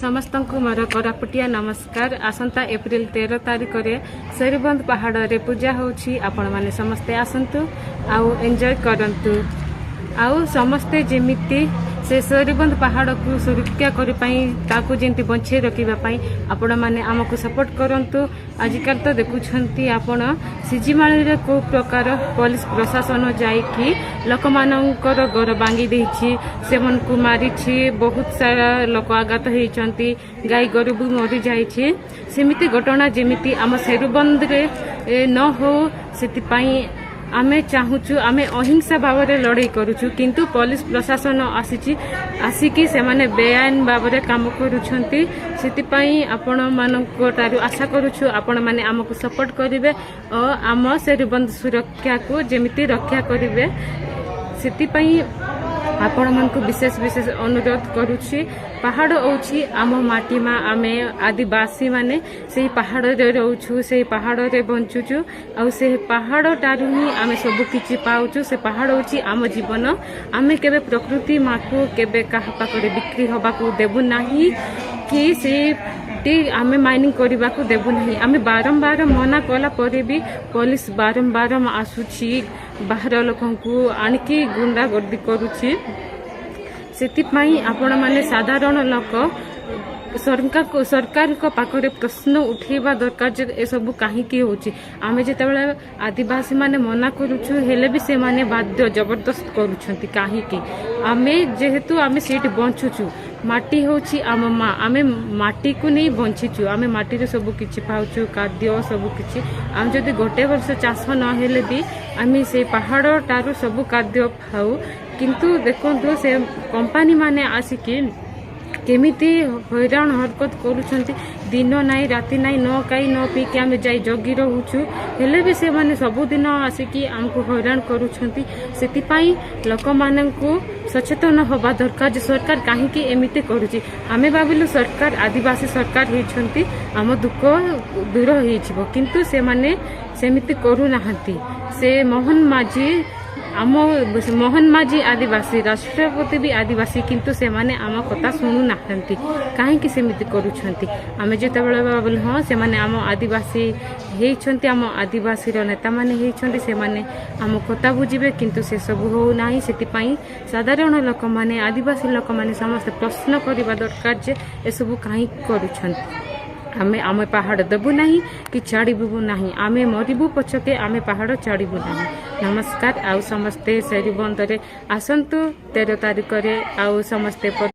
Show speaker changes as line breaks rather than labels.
समस्त को मोर कोरापुटिया नमस्कार। आसंता एप्रिल 13 तारिख रे शेरबंद पहाड़ रे पूजा होछि। आपण माने समस्ते आसंतु आउ एंजॉय करंतु। आउ समस्ते जेमिति से शेरबंद पहाड़ को सुरक्षा करि पई ताकू जेंति बंचे रखिबा पई आपण माने हमकु सपोर्ट करंतु। आजिकल तो देखुछंती आपण सिजिमाळी रे को प्रकार पुलिस प्रशासन जाई कि लोक मानकर घर बांगी देछि, सेमन को मारिछि, बहुत सारा लोक आघात हेइचंती, गाई गोरु भी मरि जाइछि। सेमिति घटना जेमिति आम शेरबंद रे न हो सेति पई आमे चाहूचु। आमे अहिंसा भाव में लड़ाई करूचु, किंतु पुलिस प्रशासन आसिकी से माने बेआईन भाव में काम करुछंती। सेति पई आपण मानको तारु आशा करूचु आपण माने हमकु सपोर्ट करिवे और आम शेरबंद सुरक्षा को जेमिति रक्षा करिवे। सेति पई आपण मानकु विशेष विशेष अनुरोध करुछि। पहाड़ होछि आम माटी मा आमे आदिवासी माने सेही पहाड़ रे रहउछु, सेही पहाड़ रे बंचुछु आ से पहाड़ टारु ही आमे सब किछि पाउछु। से पहाड़ होछि आम जीवन। आमे केबे प्रकृति मा को केबे काहा पाकरे बिक्री होबा को देबु नाही कि से आमे माइनिंग करबा को देबु नाही। आमे बारंबार मना कला परे भी पुलिस बारंबार आसुछि, बाहर लोकन को आणकी गुंडा गर्दी करूछि। सेति पई आपण माने साधारण लोक सरकार को पाखरे प्रश्न उठेबा दरकार जे ए सब काहे की होछि। आमे जेतेबेले आदिवासी माने मना करूछु हेले भी से माने बाध्य जबरदस्त करूछंती। काहे की आमे जेहेतु आमे सीट बंचुछु, माटी होछि आम माँ, आमे माटी को नहीं बंचीछु। आमे माटी रे सब किछि पाउछु, खाद्य सब किछि। आम जदि गोटे वर्ष चाष न हेले भी आमे से पहाड़ टारु सब खाद्य खाऊ। किंतु देखंतु से कंपनी माने आसिकी केमिति हैरान हरकत करूछंती। दिन नाई राति नाई न खाई न पी के आमे जाई जगी रहूछु, हेले भी से माने सबुदिन आसिकी आमको हैरान करूछंती। सेति पई लोक माननकु सचेतन होबा दरकार जे सरकार काहे की एमिति करूची। आमे भाबिलु सरकार आदिवासी सरकार हेइछंती, आम दुख दूर हेइछिबो, किंतु से माने सेमिति करू नाहंती। से मोहन माझी आदिवासी, राष्ट्रपति भी आदिवासी, किंतु से माने आम कथा शुणु नाहंती। काहे की सेमिति करूछंती। आमे जेतेबेले भाबिलु हां से माने आम आदिवासी हेइछंती, आम आदिवासी रो नेता माने हेइछंती, से माने आम कथा बुझिबे, किंतु से सब हो नाही। सेति पई साधारण लोक माने आदिवासी लोक माने समस्त प्रश्न करिबा दरकार जे ए सब काहे करूछंती। आमे पहाड़ देबु नाही कि छाड़बू नाही। आमे मरिबू पछके आमे पहाड़ छाड़बू नाही। नमस्कार। आउ समस्ते शेरबंद रे आसंतु 13 तारिख रे आउ समस्ते